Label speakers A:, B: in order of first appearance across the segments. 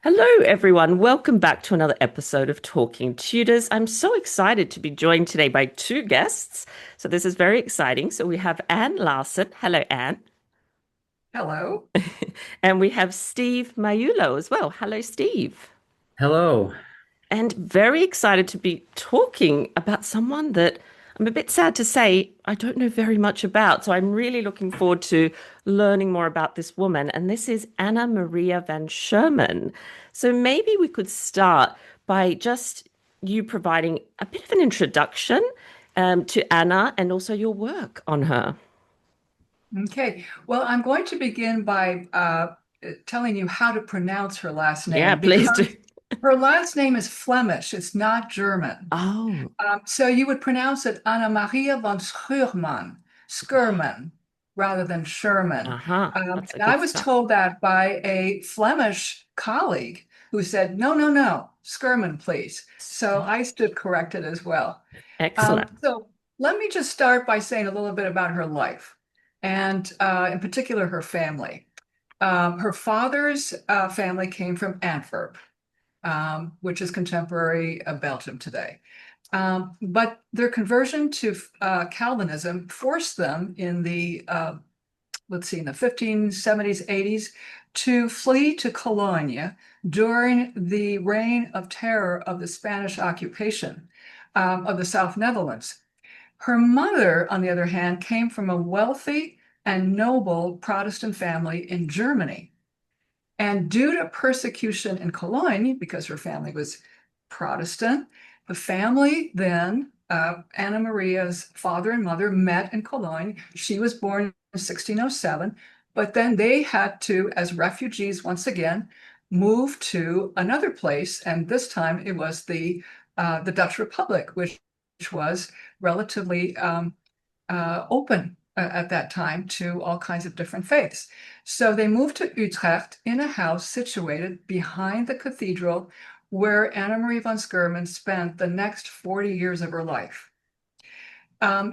A: Hello, everyone. Welcome back to another episode of Talking Tudors. I'm so excited to be joined today by two guests. So, this is very exciting. So, we have Anne Larsen. Hello, Anne.
B: Hello.
A: And we have Steve Maiullo as well. Hello, Steve.
C: Hello.
A: And very excited to be talking about someone that I'm a bit sad to say I don't know very much about. So, I'm really looking forward to learning more about this woman. And this is Anna Maria van Schurman. So, maybe we could start by just you providing a bit of an introduction to Anna and also your work on her.
B: Okay. Well, I'm going to begin by telling you how to pronounce her last
A: Yeah,
B: name
A: please do.
B: because her last name is Flemish. It's not German.
A: Oh,
B: So you would pronounce it Anna Maria van Schurman, Schurman, rather than Sherman.
A: uh-huh. That's a
B: And I
A: good
B: was
A: start.
B: told that by a Flemish colleague who said, no, no, no, Schurman, please. So I stood corrected as well.
A: Excellent.
B: So let me just start by saying a little bit about her life and in particular her family. Her father's family came from Antwerp, which is contemporary Belgium today. But their conversion to Calvinism forced them in in the 1570s, 80s, to flee to Cologne during the reign of terror of the Spanish occupation of the South Netherlands. Her mother, on the other hand, came from a wealthy and noble Protestant family in Germany. And due to persecution in Cologne, because her family was Protestant, the family then, Anna Maria's father and mother, met in Cologne. She was born in 1607, but then they had to, as refugees once again, move to another place. And this time it was the Dutch Republic, which was relatively open at that time to all kinds of different faiths. So they moved to Utrecht in a house situated behind the cathedral where Anna Maria van Schurman spent the next 40 years of her life.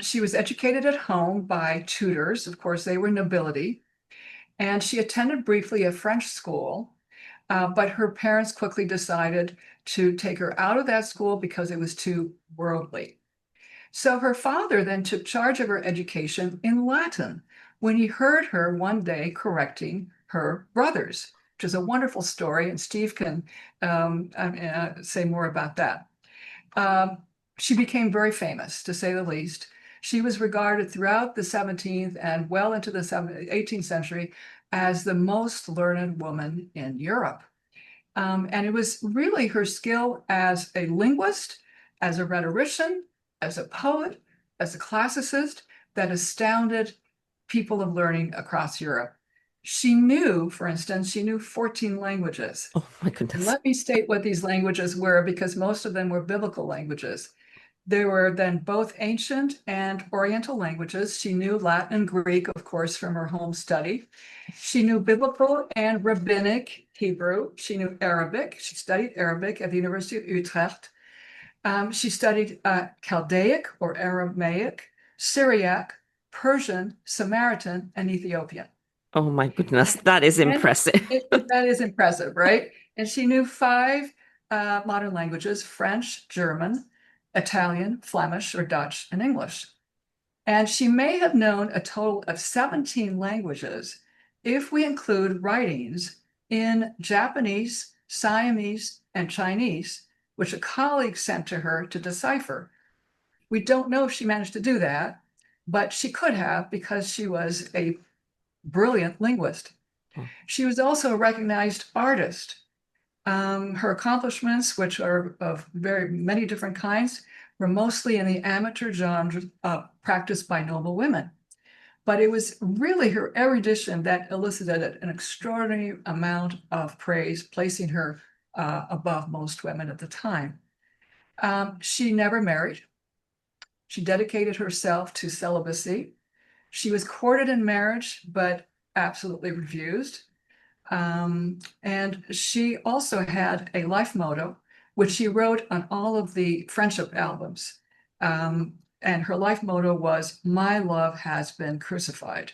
B: She was educated at home by tutors. Of course, they were nobility. And she attended briefly a French school, but her parents quickly decided to take her out of that school because it was too worldly. So her father then took charge of her education in Latin when he heard her one day correcting her brothers, which is a wonderful story, and Steve can say more about that. Um, she became very famous, to say the least. She was regarded throughout the 17th and well into the 18th century as the most learned woman in Europe. And it was really her skill as a linguist, as a rhetorician, as a poet, as a classicist that astounded people of learning across Europe. She knew, for instance, she knew 14 languages.
A: Oh, my
B: And
A: goodness.
B: let me state what these languages were because most of them were biblical languages. There were then both ancient and Oriental languages. She knew Latin and Greek, of course, from her home study. She knew biblical and rabbinic Hebrew. She knew Arabic. She studied Arabic at the University of Utrecht. She studied Chaldaic or Aramaic, Syriac, Persian, Samaritan, and Ethiopian.
A: Oh, my goodness. That is
B: And
A: impressive.
B: that is impressive, right? And she knew five modern languages: French, German, Italian, Flemish, or Dutch, and English. And she may have known a total of 17 languages if we include writings in Japanese, Siamese, and Chinese, which a colleague sent to her to decipher. We don't know if she managed to do that, but she could have because she was a brilliant linguist. She was also a recognized artist. Her accomplishments, which are of very many different kinds, were mostly in the amateur genre practiced by noble women. But it was really her erudition that elicited an extraordinary amount of praise, placing her above most women at the time. She never married. She dedicated herself to celibacy. She was courted in marriage, but absolutely refused. And she also had a life motto, which she wrote on all of the friendship albums. And her life motto was, "My love has been crucified,"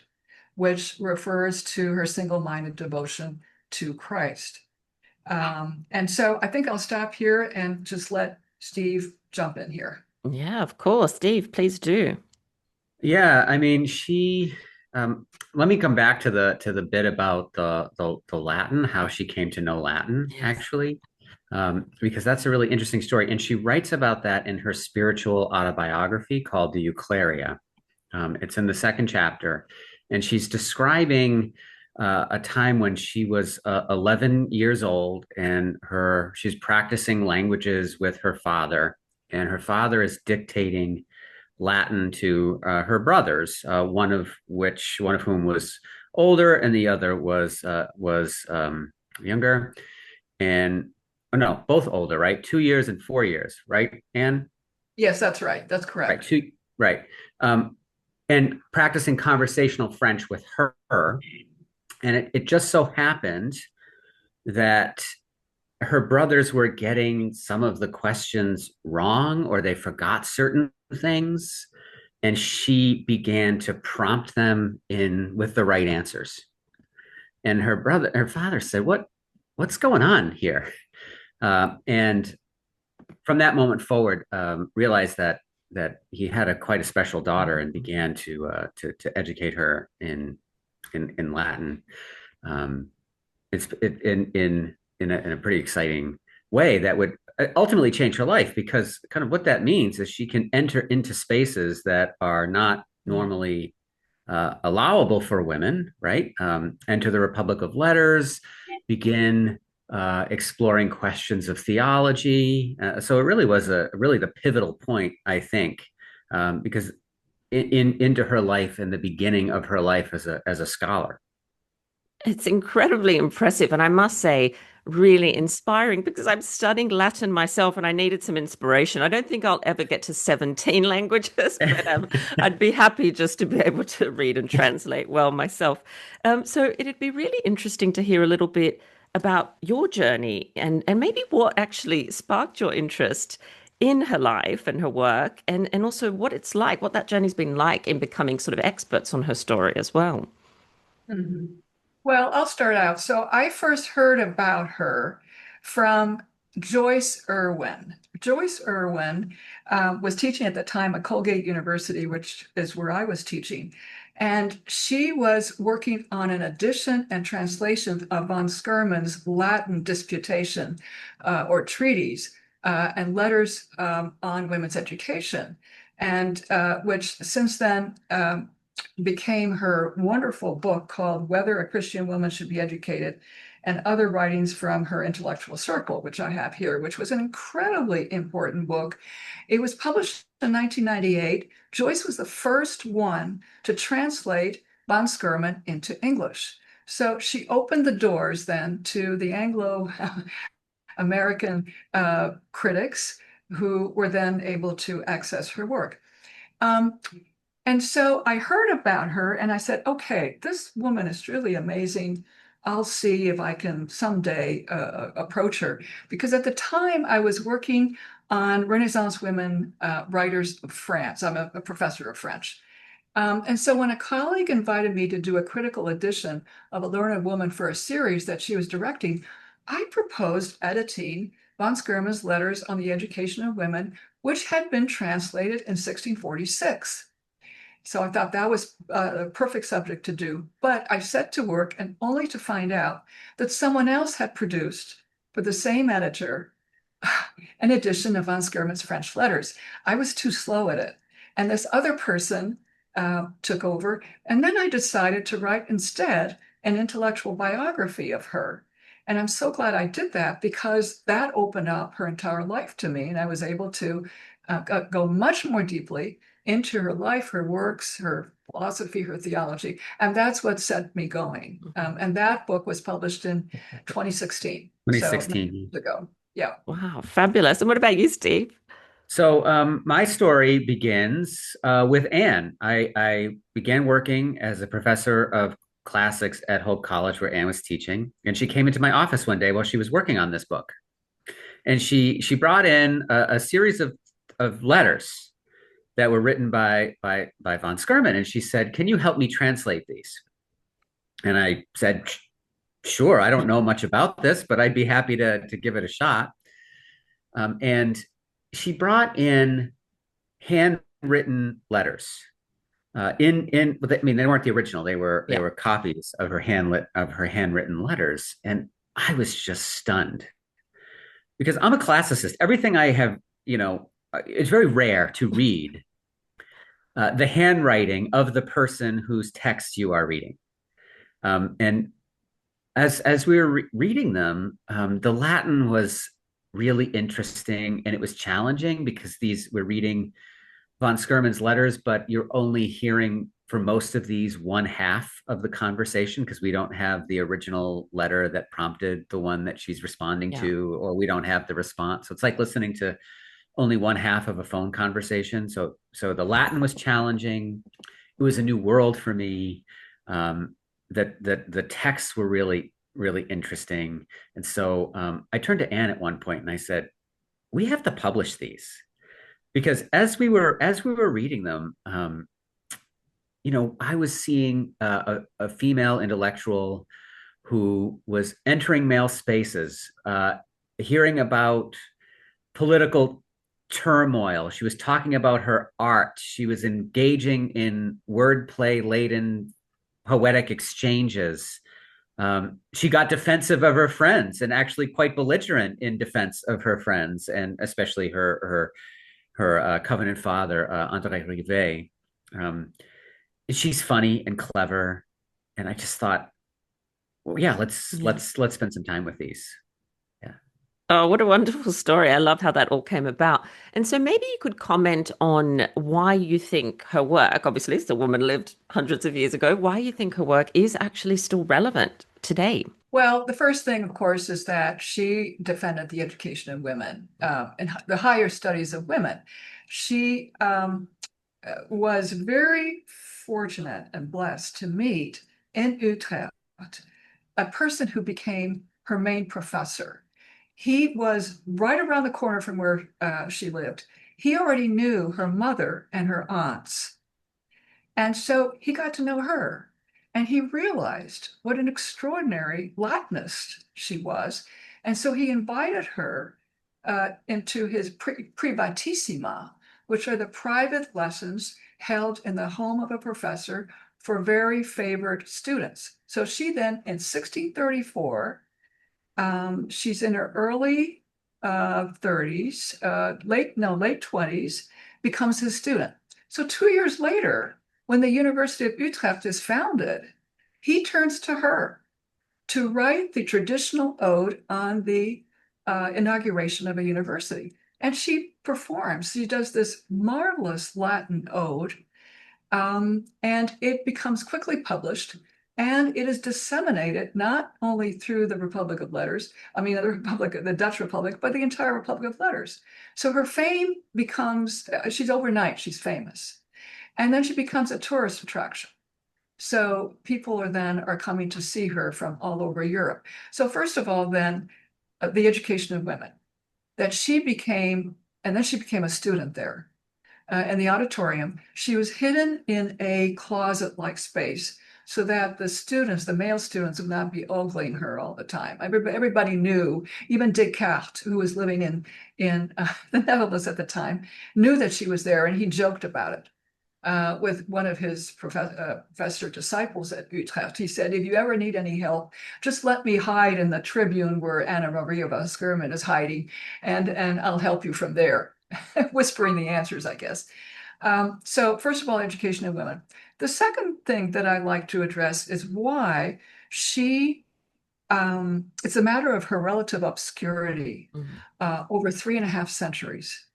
B: which refers to her single minded devotion to Christ. And so I think I'll stop here and just let Steve jump in here.
A: Yeah, of course. Steve, please do.
C: Yeah, I mean, let me come back to the bit about the Latin, how she came to know Latin,
A: Yes.
C: actually, because that's a really interesting story. And she writes about that in her spiritual autobiography called the Euclaria. It's in the second chapter, and she's describing a time when she was 11 years old, and she's practicing languages with her father, and her father is dictating Latin to her brothers, one of whom was older and the other was younger, and oh, no, both older, right? 2 years and 4 years, right? And
B: Yes, that's right. That's
C: right,
B: correct.
C: two, right, um, and practicing conversational French with her, and it just so happened that her brothers were getting some of the questions wrong, or they forgot certain things, and she began to prompt them in with the right answers. And her father said, what's going on here?" And from that moment forward, realized that he had quite a special daughter, and began to educate her in Latin. Um, in a pretty exciting way that would ultimately change her life, because kind of what that means is she can enter into spaces that are not normally allowable for women, right? Enter the Republic of Letters, begin exploring questions of theology. So it really was really the pivotal point, I think, because into her life and the beginning of her life as a scholar.
A: It's incredibly impressive, and I must say, really inspiring because I'm studying Latin myself and I needed some inspiration. I don't think I'll ever get to 17 languages, but I'd be happy just to be able to read and translate well myself. So it'd be really interesting to hear a little bit about your journey and maybe what actually sparked your interest in her life and her work, and also what it's like, what that journey's been like in becoming sort of experts on her story as well.
B: Mhm. Well, I'll start out. So I first heard about her from Joyce Irwin. Joyce Irwin was teaching at the time at Colgate University, which is where I was teaching. And she was working on an edition and translation of von Schurman's Latin disputation or treatise and letters on women's education, and which since then became her wonderful book called Whether a Christian Woman Should Be Educated, and other writings from her intellectual circle, which I have here, which was an incredibly important book. It was published in 1998. Joyce was the first one to translate von Schurman into English. So she opened the doors then to the Anglo American critics who were then able to access her work. Um, and so I heard about her and I said, okay, this woman is really amazing. I'll see if I can someday approach her. Because at the time I was working on Renaissance women writers of France. I'm a professor of French. And so when a colleague invited me to do a critical edition of A Learned Woman for a series that she was directing, I proposed editing von Schurman's letters on the education of women, which had been translated in 1646. So I thought that was a perfect subject to do. But I set to work and only to find out that someone else had produced for the same editor an edition of von Schurman's French letters. I was too slow at it. And this other person took over. And then I decided to write instead an intellectual biography of her. And I'm so glad I did that because that opened up her entire life to me. And I was able to go much more deeply into her life, her works, her philosophy, her theology. And that's what set me going. And that book was published in 2016. So
C: 2016.
B: years ago. Yeah.
A: Wow, fabulous. And what about you, Steve?
C: So my story begins with Anne. I began working as a professor of classics at Hope College, where Anne was teaching, and she came into my office one day while she was working on this book, and she brought in a series of letters that were written by von Schurman, and she said, "Can you help me translate these?" And I said, sure, I don't know much about this, but I'd be happy to give it a shot. And she brought in handwritten letters. I mean, they weren't the original. They
A: Yeah.
C: were copies of her handwritten letters, and I was just stunned because I'm a classicist. Everything I have, it's very rare to read the handwriting of the person whose text you are reading. And as we were reading them, the Latin was really interesting and it was challenging because these we're reading von Schurman's letters, but you're only hearing for most of these one half of the conversation because we don't have the original letter that prompted the one that she's responding
A: Yeah.
C: to, or we don't have the response. So it's like listening to only one half of a phone conversation. So the Latin was challenging. It was a new world for me. That the texts were really interesting. And so I turned to Anne at one point and I said, "We have to publish these." Because as we were reading them, I was seeing a female intellectual who was entering male spaces, hearing about political turmoil. She was talking about her art. She was engaging in wordplay laden poetic exchanges. She got defensive of her friends and actually quite belligerent in defense of her friends, and especially her covenant father, Andre Rivet. Um, she's funny and clever, and I just thought, well, yeah,
A: Yeah.
C: let's spend some time with these. Yeah.
A: Oh, what a wonderful story. I love how that all came about. And so maybe you could comment on why you think her work, obviously, the woman lived hundreds of years ago, why you think her work is actually still relevant today.
B: Well, the first thing, of course, is that she defended the education of women and the higher studies of women. She was very fortunate and blessed to meet in Utrecht a person who became her main professor. He was right around the corner from where she lived. He already knew her mother and her aunts. And so he got to know her and he realized what an extraordinary Latinist she was. And so he invited her into his privatissima, which are the private lessons held in the home of a professor for very favored students. So she then, in 1634, she's in her early 30s, late 20s, becomes his student. So 2 years later, when the University of Utrecht is founded, he turns to her to write the traditional ode on the inauguration of a university. And she performs. She does this marvelous Latin ode, and it becomes quickly published. And it is disseminated not only through the Republic of Letters, I mean, the Dutch Republic, but the entire Republic of Letters. So her fame becomes, she's overnight, she's famous. And then she becomes a tourist attraction. So people are coming to see her from all over Europe. So first of all, then the education of women, that she became, and then she became a student there in the auditorium. She was hidden in a closet-like space so that the students, the male students, would not be ogling her all the time. Everybody knew, even Descartes, who was living in the Netherlands at the time, knew that she was there, and he joked about it. With one of his professor disciples at Utrecht. He said, if you ever need any help, just let me hide in the tribune where Anna Maria van Schurman is hiding, and I'll help you from there. Whispering the answers, I guess. So first of all, education of women. The second thing that I'd like to address is why it's a matter of her relative obscurity
A: Mhm.
B: over 3.5 centuries.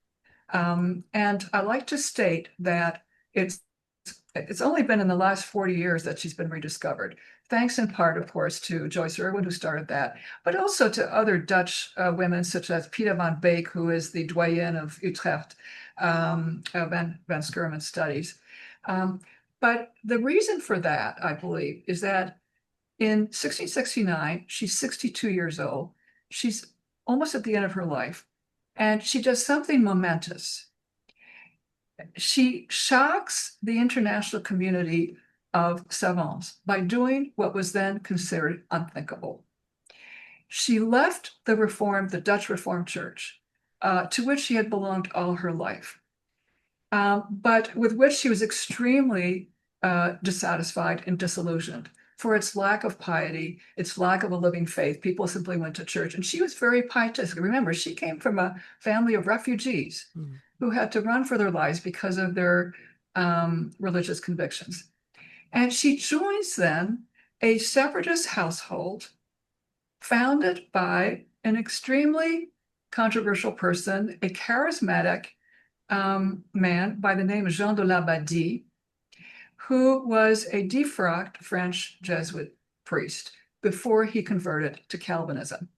B: And I like to state that it's only been in the last 40 years that she's been rediscovered, thanks in part, of course, to Joyce Irwin, who started that, but also to other Dutch women, such as Pieter van Beek, who is the doyen of Utrecht Van Schurman studies. But the reason for that, I believe, is that in 1669, she's 62 years old. She's almost at the end of her life, and she does something momentous. She shocks the international community of Savance by doing what was then considered unthinkable. She left the Dutch Reformed Church, to which she had belonged all her life, but with which she was extremely dissatisfied and disillusioned for its lack of piety, its lack of a living faith. People simply went to church, and she was very pietistic. Remember, she came from a family of refugees who had to run for their lives because of their religious convictions. And she joins then a separatist household founded by an extremely controversial person, a charismatic man by the name of Jean de Labadie, who was a defrocked French Jesuit priest before he converted to Calvinism.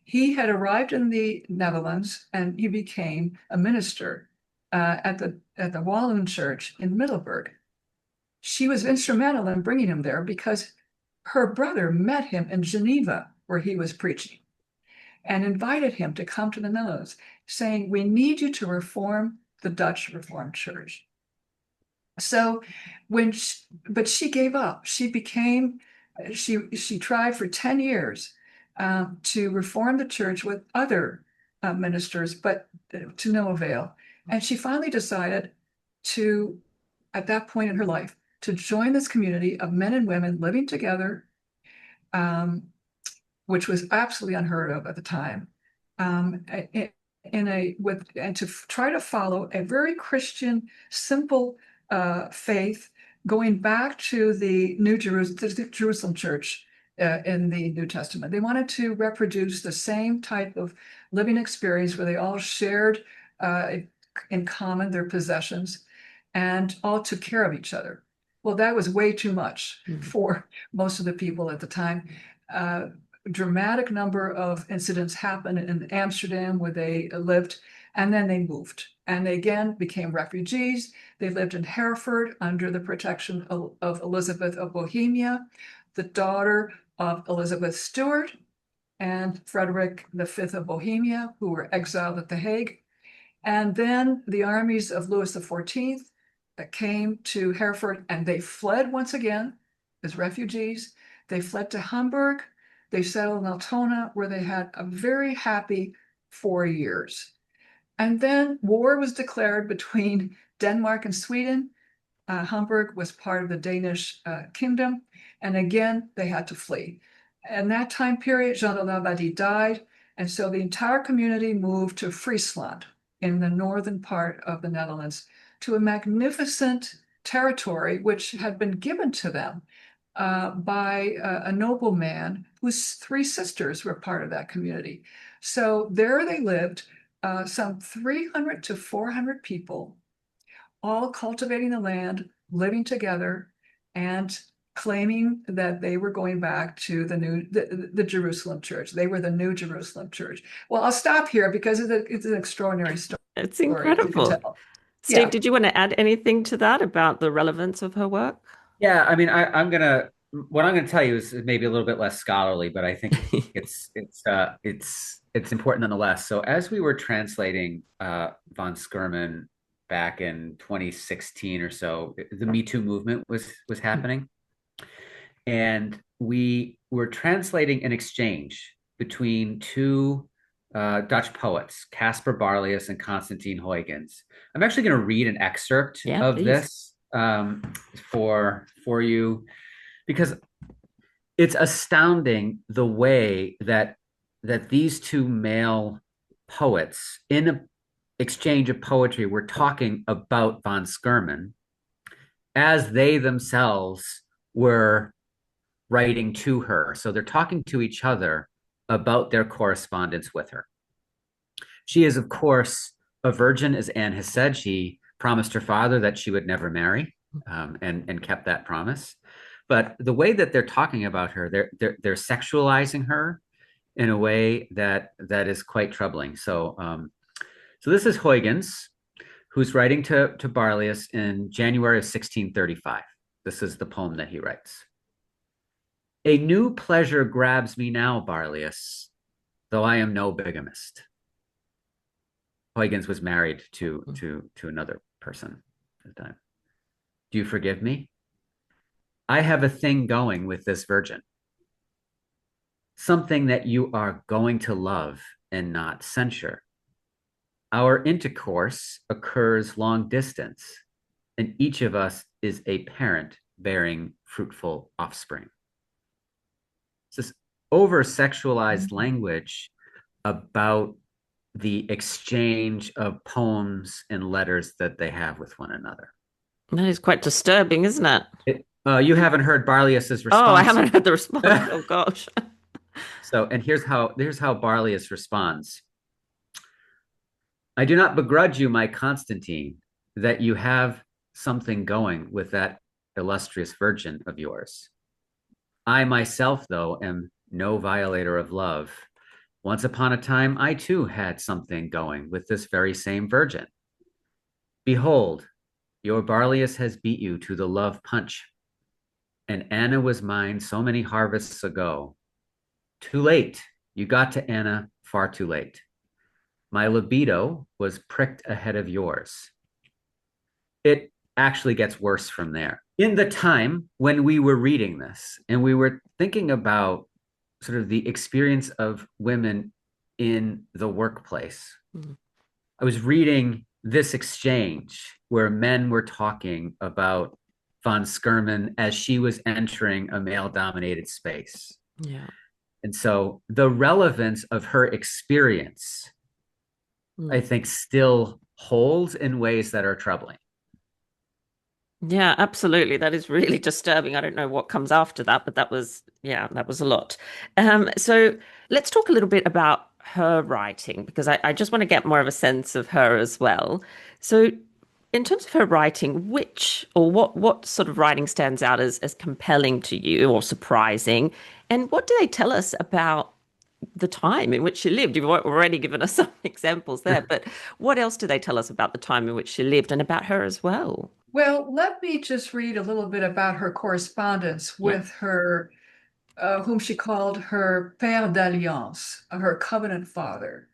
B: He had arrived in the Netherlands and he became a minister at the Walloon Church in Middelburg. She was instrumental in bringing him there because her brother met him in Geneva, where he was preaching, and invited him to come to the Netherlands, saying, "We need you to reform the Dutch Reformed Church." So but she gave up. She tried for 10 years to reform the church with other ministers, but to no avail. And she finally decided to, at that point in her life, to join this community of men and women living together, which was absolutely unheard of at the time, and to try to follow a very Christian, simple faith, going back to the Jerusalem church in the New Testament. They wanted to reproduce the same type of living experience where they all shared in common their possessions and all took care of each other. Well, that was way too much for most of the people at the time. Dramatic number of incidents happened in Amsterdam where they lived, and then they moved. And they again became refugees. They lived in Hereford under the protection of Elizabeth of Bohemia, the daughter of Elizabeth Stuart and Frederick V of Bohemia, who were exiled at The Hague. And then the armies of Louis XIV that came to Hereford, and they fled once again as refugees. They fled to Hamburg. They settled in Altona, where they had a very happy 4 years. And then war was declared between Denmark and Sweden. Hamburg was part of the Danish kingdom. And again, they had to flee. In that time period, Jean de Labadie died. And so the entire community moved to Friesland in the northern part of the Netherlands, to a magnificent territory which had been given to them by a nobleman whose 3 sisters were part of that community. So there they lived, some 300 to 400 people, all cultivating the land, living together, and claiming that they were going back to the Jerusalem church. They were the New Jerusalem church. Well, I'll stop here because it's an extraordinary story.
A: It's
B: As you can
A: incredible.
B: tell.
A: Steve,
B: Yeah.
A: did you want to add anything to that about the relevance of her work?
C: Yeah, I mean, what I'm gonna tell you is maybe a little bit less scholarly, but I think it's important nonetheless. So as we were translating von Schurman back in 2016 or so, the Me Too movement was happening, and we were translating an exchange between 2 Dutch poets, Caspar Barlius and Constantine Huygens. I'm actually going to read an excerpt
A: Yeah,
C: of
A: please.
C: this for you, because it's astounding the way that these 2 male poets in an exchange of poetry were talking about von Schurman as they themselves were writing to her. So they're talking to each other about their correspondence with her. She is, of course, a virgin, as Anne has said. She promised her father that she would never marry, and kept that promise. But the way that they're talking about her, they're sexualizing her in a way that is quite troubling. So this is Huygens, who's writing to Barlius in January of 1635. This is the poem that he writes. A new pleasure grabs me now, Barlius, though I am no bigamist. Huygens was married to another person at the time. Do you forgive me? I have a thing going with this virgin, something that you are going to love and not censure. Our intercourse occurs long distance, and each of us is a parent bearing fruitful offspring. It's this over sexualized language about the exchange of poems and letters that they have with one another.
A: That is quite disturbing, isn't it?
C: You haven't heard Barlius's
A: Oh, I
C: response
A: haven't
C: yet.
A: heard the response. Oh gosh.
C: So, and here's how Barlius responds. I do not begrudge you, my Constantine, that you have something going with that illustrious virgin of yours. I myself, though, am no violator of love. Once upon a time, I too had something going with this very same virgin. Behold, your Barlius has beat you to the love punch, and Anna was mine so many harvests ago. Too late. You got to Anna far too late. My libido was pricked ahead of yours. It actually gets worse from there. In the time when we were reading this and we were thinking about sort of the experience of women in the workplace,
A: Mm.
C: I was reading this exchange where men were talking about von Schurman as she was entering a male dominated space.
A: Yeah.
C: And so the relevance of her experience, I
A: Mm.
C: think, still holds in ways that are troubling.
A: Yeah, absolutely. That is really disturbing. I don't know what comes after that, but that was, yeah, that was a lot. So let's talk a little bit about her writing because I just want to get more of a sense of her as well. So, in terms of her writing, which or what sort of writing stands out as compelling to you or surprising? And what do they tell us about the time in which she lived? You've already given us some examples there, but what else do they tell us about the time in which she lived and about her as well?
B: Well, let me just read a little bit about her correspondence
A: Yeah.
B: with her, whom she called her Père d'Alliance, her covenant father,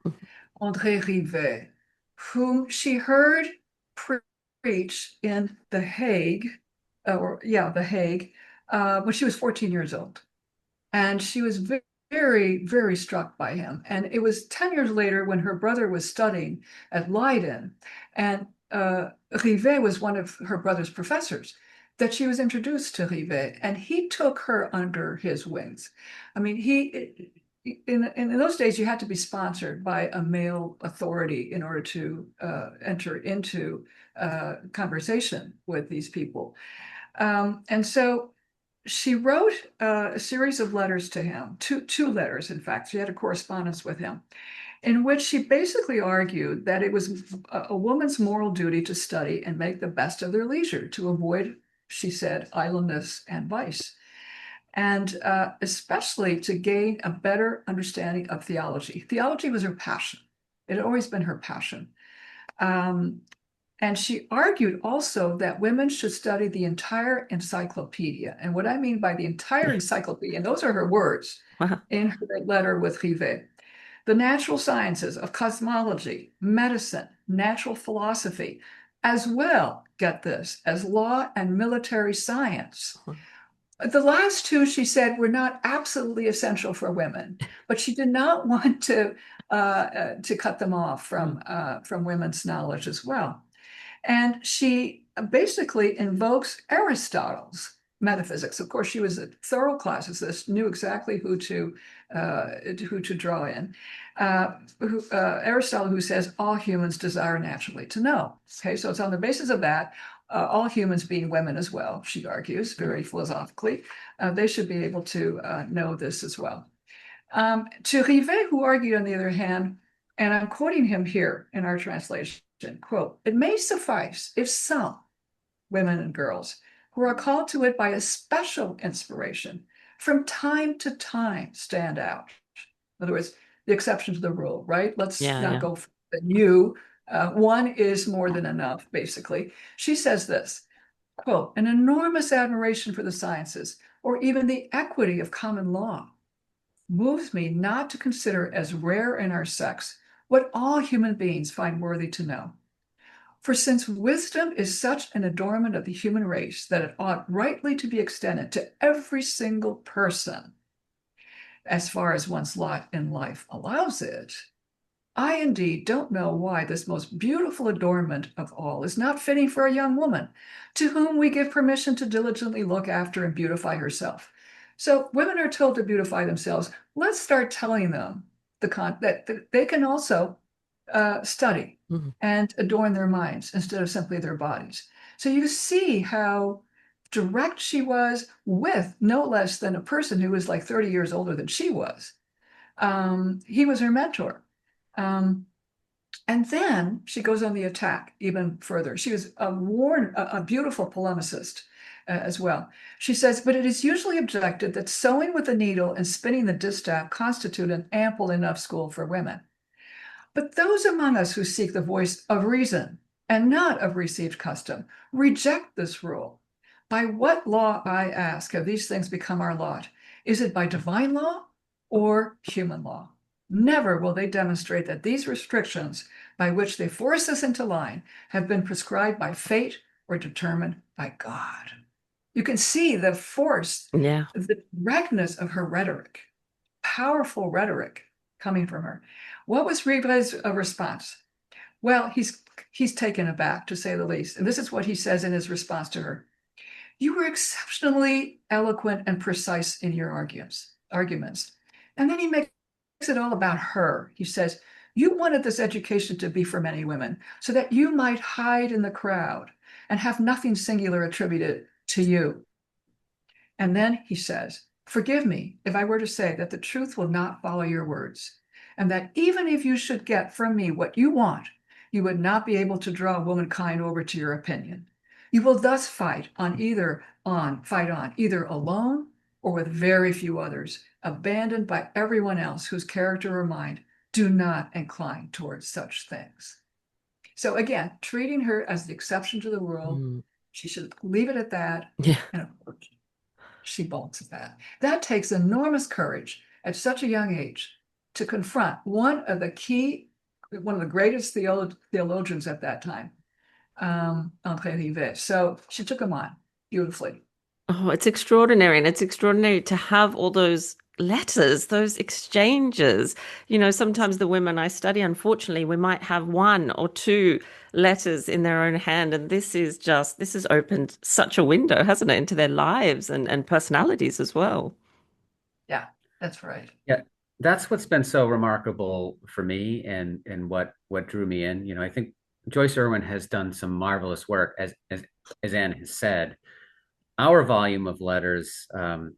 B: André Rivet, whom she heard preach in The Hague, The Hague, when she was 14 years old. And she was very, very struck by him. And it was 10 years later when her brother was studying at Leiden, and Rivet was one of her brother's professors, that she was introduced to Rivet, and he took her under his wings. I mean, in those days, you had to be sponsored by a male authority in order to enter into conversation with these people. And so she wrote a series of letters to him, two letters, in fact. She had a correspondence with him, in which she basically argued that it was a woman's moral duty to study and make the best of their leisure to avoid, she said, idleness and vice, and especially to gain a better understanding of theology. Theology was her passion. It had always been her passion. Um, and she argued also that women should study the entire encyclopedia. And what I mean by the entire encyclopedia, and those are her words
A: Wow.
B: in her letter with Rivet, the natural sciences of cosmology, medicine, natural philosophy, as well, get this, as law and military science. The last two, she said, were not absolutely essential for women, but she did not want to cut them off from women's knowledge as well. And she basically invokes Aristotle's metaphysics. Of course, she was a thorough classicist, knew exactly who to draw in. Aristotle, who says all humans desire naturally to know. Okay, so it's on the basis of that. All humans, being women as well, she argues very philosophically, they should be able to know this as well. To Rivet, who argued, on the other hand, and I'm quoting him here in our translation, quote, it may suffice if some women and girls who are called to it by a special inspiration from time to time stand out. In other words, the exception to the rule, right? Let's
A: Yeah,
B: not
A: yeah.
B: go for the new. One is more than enough, basically. She says this, quote, an enormous admiration for the sciences or even the equity of common law moves me not to consider as rare in our sex what all human beings find worthy to know. For since wisdom is such an adornment of the human race that it ought rightly to be extended to every single person, as far as one's lot in life allows it, I indeed don't know why this most beautiful adornment of all is not fitting for a young woman, to whom we give permission to diligently look after and beautify herself. So women are told to beautify themselves. Let's start telling them that they can also study
A: Mhm.
B: and adorn their minds instead of simply their bodies. So you see how direct she was with no less than a person who was like 30 years older than she was. He was her mentor. Um, and then she goes on the attack even further. She was a beautiful polemicist as well. She says, but it is usually objected that sewing with a needle and spinning the distaff constitute an ample enough school for women. But those among us who seek the voice of reason and not of received custom reject this rule. By what law, I ask, have these things become our lot? Is it by divine law or human law? Never will they demonstrate that these restrictions by which they force us into line have been prescribed by fate or determined by God. You can see the force,
A: Yeah.
B: the directness of her rhetoric, powerful rhetoric coming from her. What was Ribre's response? Well, he's taken aback, to say the least. And this is what he says in his response to her. You were exceptionally eloquent and precise in your arguments. And then he makes it all about her. He says, you wanted this education to be for many women so that you might hide in the crowd and have nothing singular attributed to you. And then he says, forgive me if I were to say that the truth will not follow your words, and that even if you should get from me what you want, you would not be able to draw womankind over to your opinion. You will thus fight on either alone or with very few others, abandoned by everyone else whose character or mind do not incline towards such things. So again, treating her as the exception to the rule,
A: Mm.
B: she should leave it at that.
A: Yeah.
B: And of course, she balks at that. That takes enormous courage at such a young age to confront one of the greatest theologians at that time, André Rivet. So she took him on beautifully.
A: Oh, it's extraordinary. And it's extraordinary to have all those letters, those exchanges. Sometimes the women I study, unfortunately, we might have one or two letters in their own hand. And this has opened such a window, hasn't it, into their lives and personalities as well.
B: Yeah, that's right.
C: Yeah, that's what's been so remarkable for me and what drew me in. I think Joyce Irwin has done some marvelous work, as Anne has said. Our volume of letters,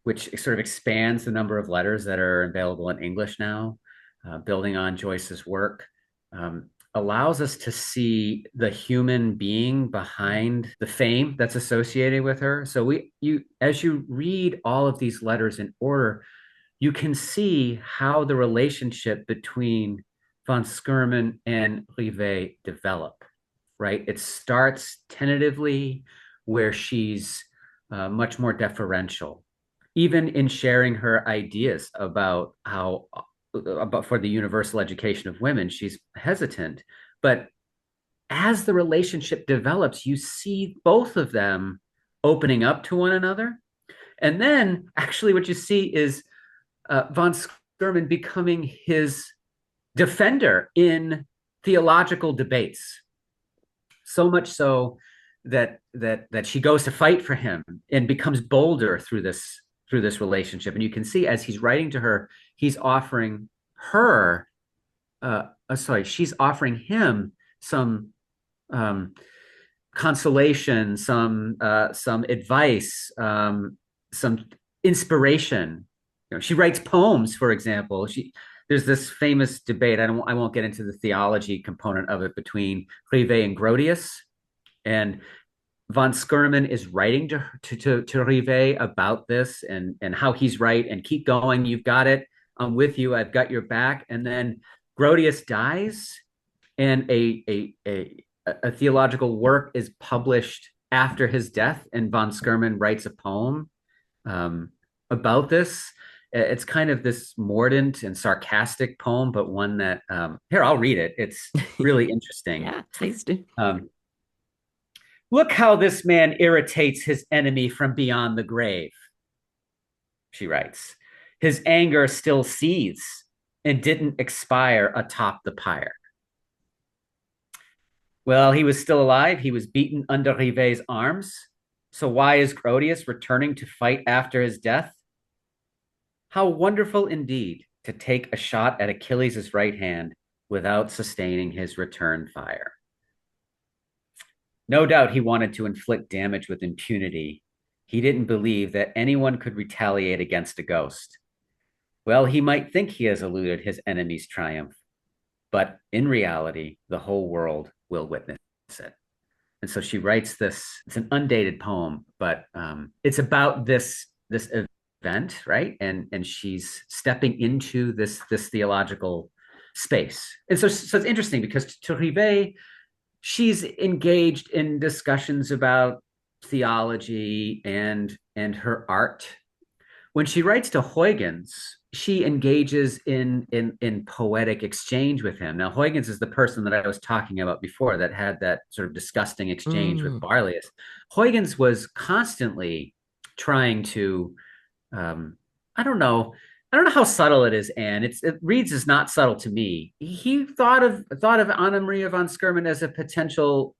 C: which sort of expands the number of letters that are available in English now, building on Joyce's work, allows us to see the human being behind the fame that's associated with her. So as you read all of these letters in order, you can see how the relationship between von Schurman and Rivet develop, right? It starts tentatively where she's much more deferential, even in sharing her ideas about for the universal education of women, she's hesitant. But as the relationship develops, you see both of them opening up to one another. And then actually what you see is von Schurman becoming his defender in theological debates, so much so that she goes to fight for him and becomes bolder through this relationship. And you can see as he's writing to her, he's offering her, she's offering him some consolation, some advice, some inspiration. She writes poems, for example. There's this famous debate. I won't get into the theology component of it between Rivet and Grotius, and von Schurman is writing to Rivet about this and how he's right and keep going. You've got it. I'm with you. I've got your back. And then Grotius dies, and a theological work is published after his death, and von Schurman writes a poem about this. It's kind of this mordant and sarcastic poem, but one that here, I'll read it. It's really interesting.
A: Yeah, please do.
C: Look how this man irritates his enemy from beyond the grave, she writes. His anger still seethes and didn't expire atop the pyre. Well, he was still alive. He was beaten under Rivet's arms. So why is Grotius returning to fight after his death? How wonderful indeed to take a shot at Achilles' right hand without sustaining his return fire. No doubt he wanted to inflict damage with impunity. He didn't believe that anyone could retaliate against a ghost. Well, he might think he has eluded his enemy's triumph, but in reality, the whole world will witness it. And so she writes this. It's an undated poem, but it's about this event, right? And she's stepping into this theological space. And so it's interesting because to Rivet, she's engaged in discussions about theology and her art. When she writes to Huygens, she engages in poetic exchange with him. Now, Huygens is the person that I was talking about before that had that sort of disgusting exchange with Barlius. Huygens was constantly trying to, I don't know, how subtle it is, Anne. It reads as not subtle to me. He thought of Anna Maria von Schurman as a potential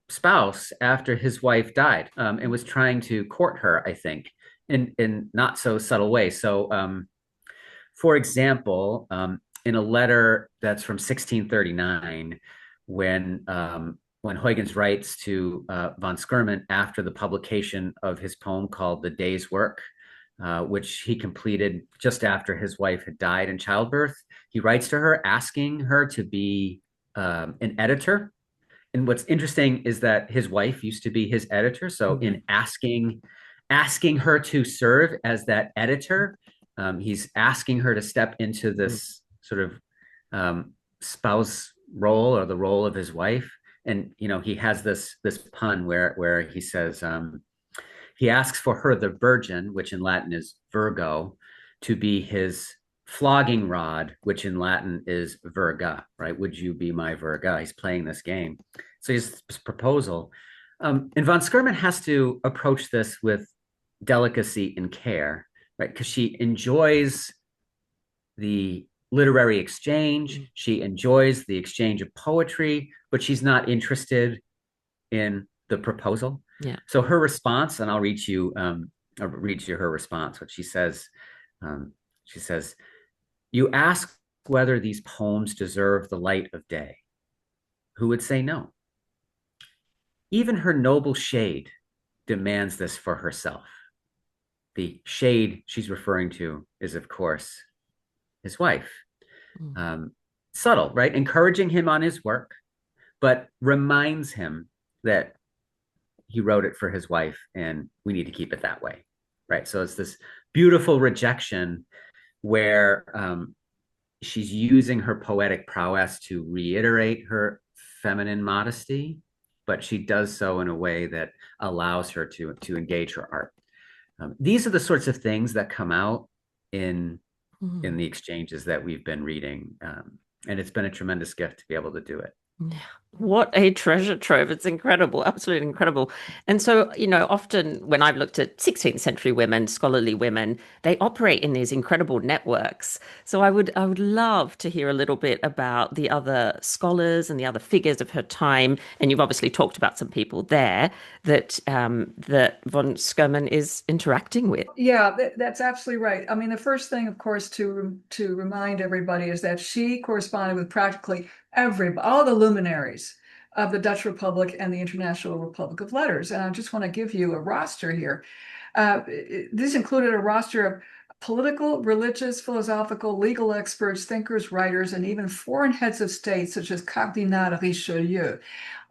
C: spouse after his wife died, and was trying to court her, I think, in not so subtle way. So, for example, in a letter that's from 1639, when Huygens writes to von Schurman after the publication of his poem called "The Day's Work," which he completed just after his wife had died in childbirth, he writes to her asking her to be an editor. And what's interesting is that his wife used to be his editor. So in asking her to serve as that editor, he's asking her to step into this sort of spouse role, or the role of his wife. And he has this pun where he says, he asks for her, the Virgin, which in Latin is Virgo, to be his flogging rod, which in Latin is virga, right? Would you be my virga? He's playing this game. So his proposal. And von Schurman has to approach this with delicacy and care, right? Because she enjoys the literary exchange. She enjoys the exchange of poetry, but she's not interested in the proposal.
A: Yeah.
C: So her response, and I'll read you her response. What she says, "You ask whether these poems deserve the light of day. Who would say no? Even her noble shade demands this for herself." The shade she's referring to is, of course, his wife. Subtle, right? Encouraging him on his work, but reminds him that he wrote it for his wife and we need to keep it that way, right? So it's this beautiful rejection where she's using her poetic prowess to reiterate her feminine modesty, but she does so in a way that allows her to engage her art. These are the sorts of things that come out in the exchanges that we've been reading, and it's been a tremendous gift to be able to do it.
A: Yeah. What a treasure trove. It's incredible, absolutely incredible. And so, often when I've looked at 16th century women, scholarly women, they operate in these incredible networks. So I would love to hear a little bit about the other scholars and the other figures of her time. And you've obviously talked about some people there that that von Schurman is interacting with.
B: Yeah, that's absolutely right. I mean, the first thing, of course, to remind everybody is that she corresponded with practically all the luminaries of the Dutch Republic and the International Republic of Letters. And I just want to give you a roster here. This included a roster of political, religious, philosophical, legal experts, thinkers, writers, and even foreign heads of state, such as Cardinal Richelieu.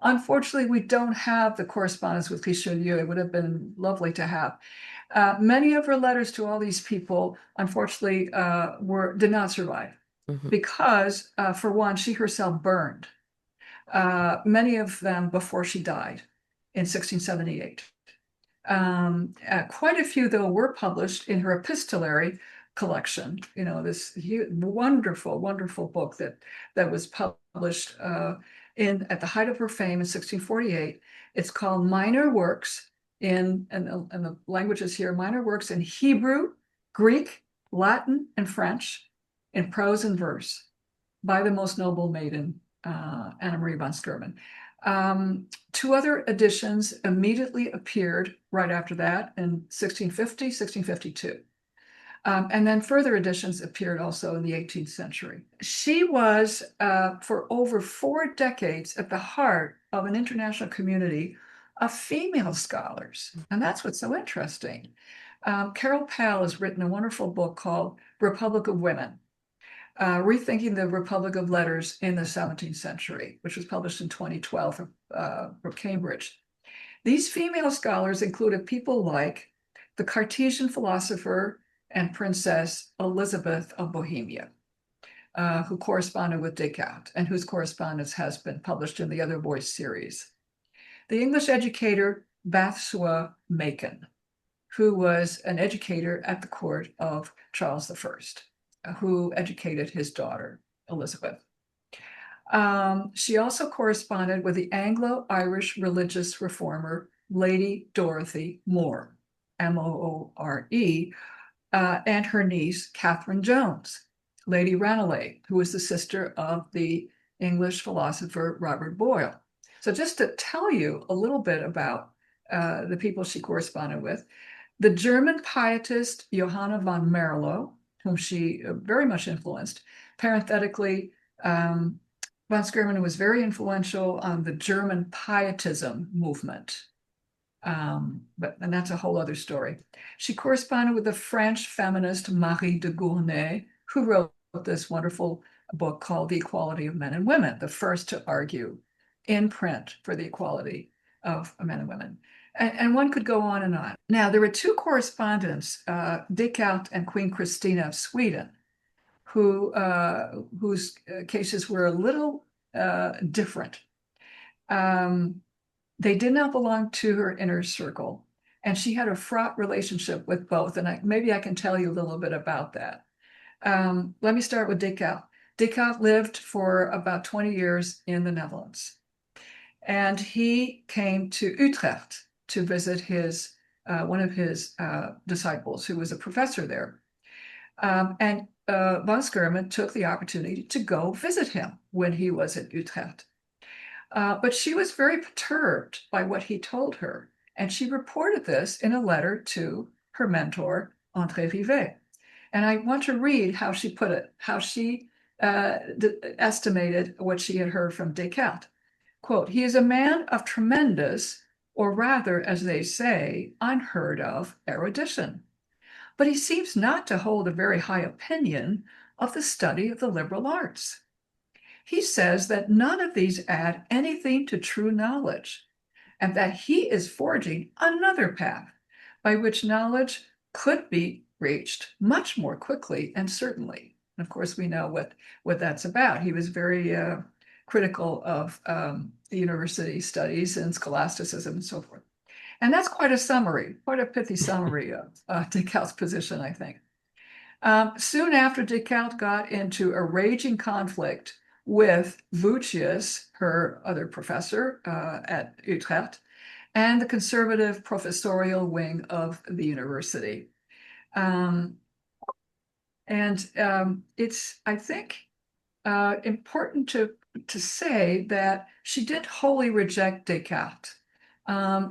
B: Unfortunately, we don't have the correspondence with Richelieu. It would have been lovely to have. Many of her letters to all these people, unfortunately, did not survive because, for one, she herself burned many of them before she died in 1678. Quite a few, though, were published in her epistolary collection. This wonderful, wonderful book that was published at the height of her fame in 1648. It's called Minor Works and the languages here, minor works in Hebrew, Greek, Latin, and French, in prose and verse, by the most noble maiden, Anna Maria van Schurman. Two other editions immediately appeared right after that in 1650, 1652. And then further editions appeared also in the 18th century. She was, for over 4 decades, at the heart of an international community of female scholars. And that's what's so interesting. Carol Pell has written a wonderful book called Republic of Women, Rethinking the Republic of Letters in the 17th Century, which was published in 2012 from Cambridge. These female scholars included people like the Cartesian philosopher and Princess Elizabeth of Bohemia, who corresponded with Descartes and whose correspondence has been published in the Other Voice series. The English educator Bathsheba Macon, who was an educator at the court of Charles I, who educated his daughter, Elizabeth. She also corresponded with the Anglo-Irish religious reformer, Lady Dorothy More, Moore, and her niece, Catherine Jones, Lady Ranelagh, who was the sister of the English philosopher Robert Boyle. So just to tell you a little bit about the people she corresponded with, the German pietist Johanna von Maiullo, whom she very much influenced. Parenthetically, von Schurman was very influential on the German pietism movement. And that's a whole other story. She corresponded with the French feminist Marie de Gournay, who wrote this wonderful book called The Equality of Men and Women, the first to argue in print for the equality of men and women. And one could go on and on. Now, there were 2 correspondents, Descartes and Queen Christina of Sweden, whose cases were a little different. They did not belong to her inner circle, and she had a fraught relationship with both. And maybe I can tell you a little bit about that. Let me start with Descartes. Descartes lived for about 20 years in the Netherlands, and he came to Utrecht to visit one of his disciples, who was a professor there. And von Schurman took the opportunity to go visit him when he was in Utrecht. But she was very perturbed by what he told her, and she reported this in a letter to her mentor, André Rivet. And I want to read how she put it, how she estimated what she had heard from Descartes. Quote, "He is a man of tremendous, or rather, as they say, unheard of erudition. But he seems not to hold a very high opinion of the study of the liberal arts. He says that none of these add anything to true knowledge, and that he is forging another path by which knowledge could be reached much more quickly and certainly." And of course, we know what that's about. He was very critical of the university studies and scholasticism and so forth. And that's quite a summary, quite a pithy summary of Descartes' position, I think. Soon after, Descartes got into a raging conflict with Voetius, her other professor at Utrecht, and the conservative professorial wing of the university. It's, I think, important to say that she didn't wholly reject Descartes.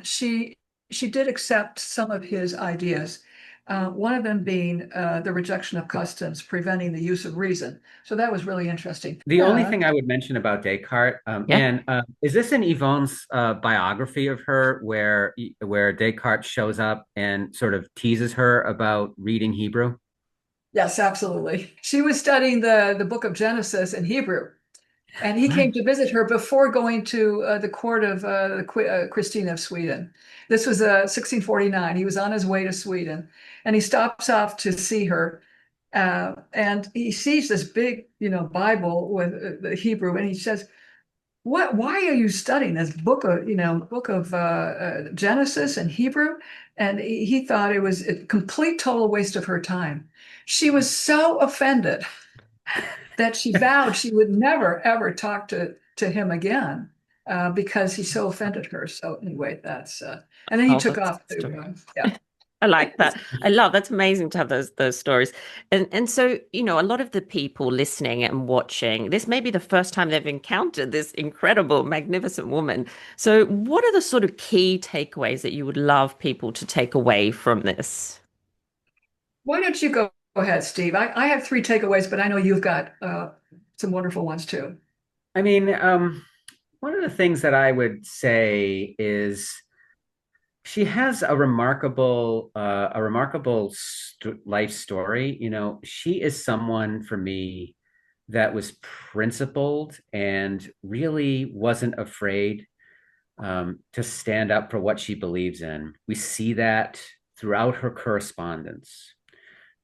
B: She did accept some of his ideas, one of them being the rejection of customs, preventing the use of reason. So that was really interesting.
C: The only thing I would mention about Descartes,
A: Yeah.
C: and is this in Yvonne's biography of her, where Descartes shows up and sort of teases her about reading Hebrew?
B: Yes, absolutely. She was studying the book of Genesis in Hebrew, and he came to visit her before going to the court of Christina of Sweden. This was 1649. He was on his way to Sweden, and he stops off to see her. And he sees this big, Bible with the Hebrew, and he says, why are you studying this book of Genesis and Hebrew? And he thought it was a complete total waste of her time. She was so offended that she vowed she would never, ever talk to him again because he so offended her. So anyway, and then he
A: Oh,
B: took
A: that's a
B: off
A: good
B: to,
A: story.
B: yeah.
A: I like that. I love that's amazing to have those stories. And so, a lot of the people listening and watching, this may be the first time they've encountered this incredible, magnificent woman. So, what are the sort of key takeaways that you would love people to take away from this?
B: Why don't you go ahead, Steve? I have three takeaways, but I know you've got some wonderful ones too.
C: I mean, one of the things that I would say is she has a remarkable life story. She is someone for me that was principled and really wasn't afraid to stand up for what she believes in. We see that throughout her correspondence.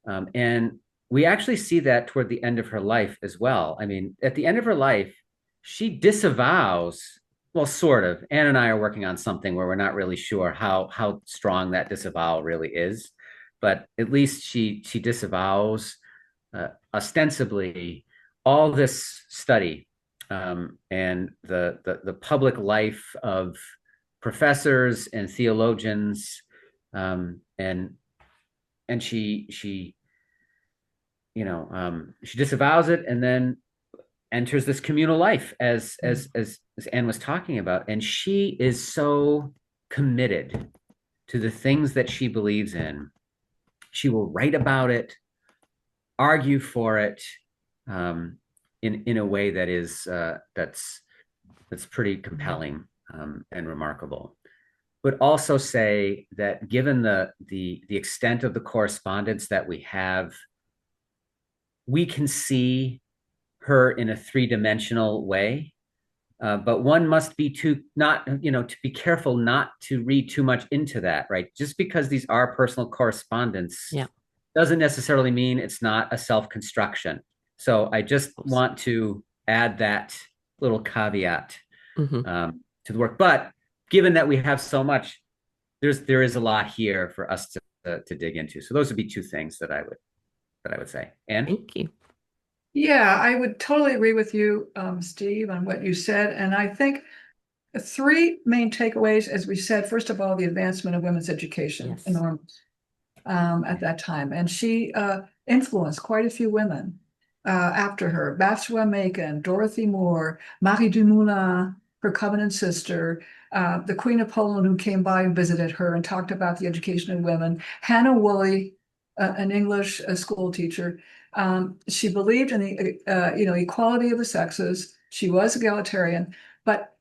C: And we actually see that toward the end of her life as well. I mean, at the end of her life, she disavows, well, sort of. Anne and I are working on something where we're not really sure how strong that disavowal really is, but at least she disavows ostensibly all this study and the public life of professors and theologians, and she disavows it and then enters this communal life as Anne was talking about, and she is so committed to the things that she believes in. She will write about it, argue for it, in a way that is that's pretty compelling and remarkable. Would also say that given the extent of the correspondence that we have, we can see her in a three-dimensional way. But one must be to be careful not to read too much into that, right? Just because these are personal correspondence
A: Yeah,
C: doesn't necessarily mean it's not a self-construction. So I just
A: of course.
C: want to add that little caveat
A: Hmm.
C: to the work. But given that we have so much, there is a lot here for us to dig into. So those would be two things that I would say. And
A: Thank you.
B: Yeah, I would totally agree with you, Steve, on what you said. And I think three main takeaways, as we said, first of all, the advancement of women's education,
A: Yes.
B: enormous at that time. And she influenced quite a few women after her. Bathsheba Macon, Dorothy Moore, Marie Dumoulin, her covenant sister, the Queen of Poland who came by and visited her and talked about the education of women, Hannah Woolley, an English school teacher. She believed in the equality of the sexes. She was egalitarian, but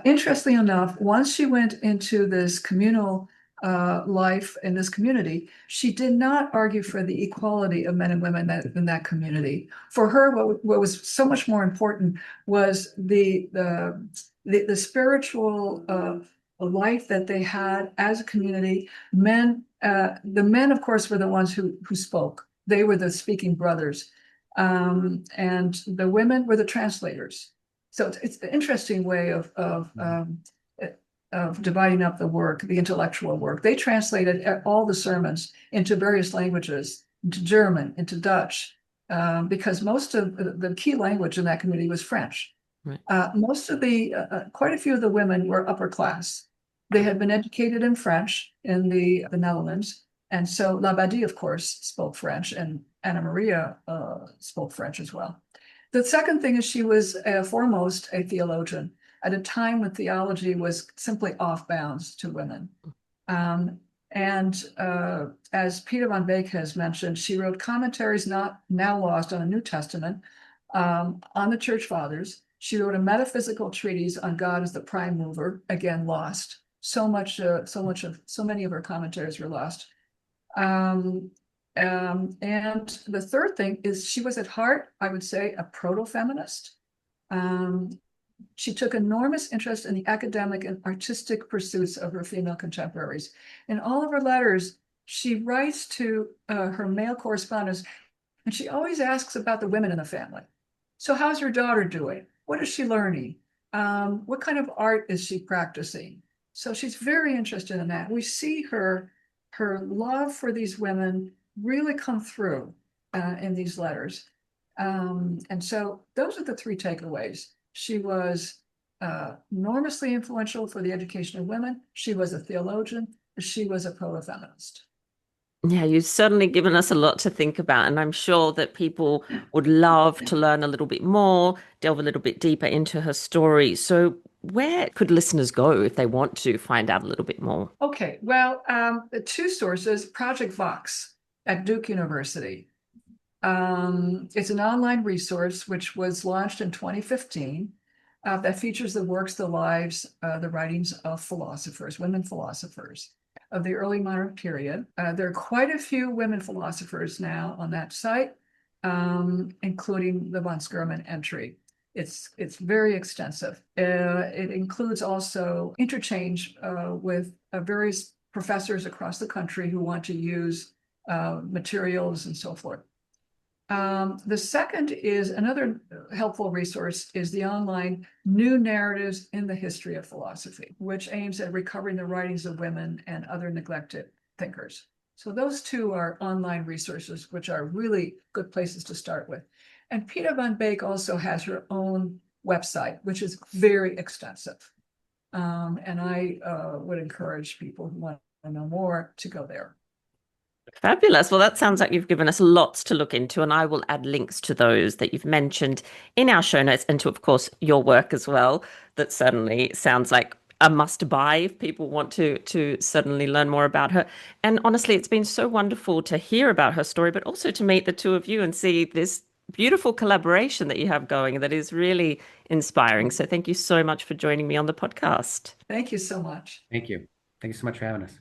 B: interestingly enough, once she went into this communal life in this community, she did not argue for the equality of men and women in that community. For her, what was so much more important was the spiritual life that they had as a community. The men, of course, were the ones who spoke. They were the speaking brothers, and the women were the translators. So it's an interesting way of dividing up the work, the intellectual work. They translated all the sermons into various languages, into German, into Dutch, because most of the key language in that community was French.
A: Right.
B: Quite a few of the women were upper class. They had been educated in French in the Netherlands. And so Labadie, of course, spoke French, and Anna Maria spoke French as well. The second thing is she was foremost a theologian at a time when theology was simply off bounds to women. And as Peter von Beek has mentioned, she wrote commentaries not now lost on the New Testament, on the Church Fathers. She wrote a metaphysical treatise on God as the prime mover, again lost. So many of her commentaries were lost. And the third thing is she was at heart, I would say, a proto-feminist. She took enormous interest in the academic and artistic pursuits of her female contemporaries. In all of her letters, she writes to her male correspondents, and she always asks about the women in the family. So how's your daughter doing? What is she learning? What kind of art is she practicing? So she's very interested in that. We see her love for these women really come through in these letters. And so those are the three takeaways. She was enormously influential for the education of women. She was a theologian. She was a proto-feminist.
A: Yeah, you've certainly given us a lot to think about, and I'm sure that people would love to learn a little bit more, delve a little bit deeper into her story. So, where could listeners go if they want to find out a little bit more?
B: Okay, well, the two sources, Project Vox at Duke University. It's an online resource which was launched in 2015 that features the works, the lives, the writings of philosophers, women philosophers of the early modern period. There are quite a few women philosophers now on that site, including the von Schurman entry. It's very extensive. It includes also interchange with various professors across the country who want to use materials and so forth. The second is another helpful resource is the online New Narratives in the History of Philosophy, which aims at recovering the writings of women and other neglected thinkers. So those two are online resources, which are really good places to start with. And Peta van Beek also has her own website, which is very extensive. And I would encourage people who want to know more to go there.
A: Fabulous. Well, that sounds like you've given us lots to look into, and I will add links to those that you've mentioned in our show notes and to, of course, your work as well. That certainly sounds like a must buy if people want to certainly learn more about her. And honestly, it's been so wonderful to hear about her story, but also to meet the two of you and see this beautiful collaboration that you have going that is really inspiring. So thank you so much for joining me on the podcast.
B: Thank you so much.
C: Thank you. Thank you so much for having us.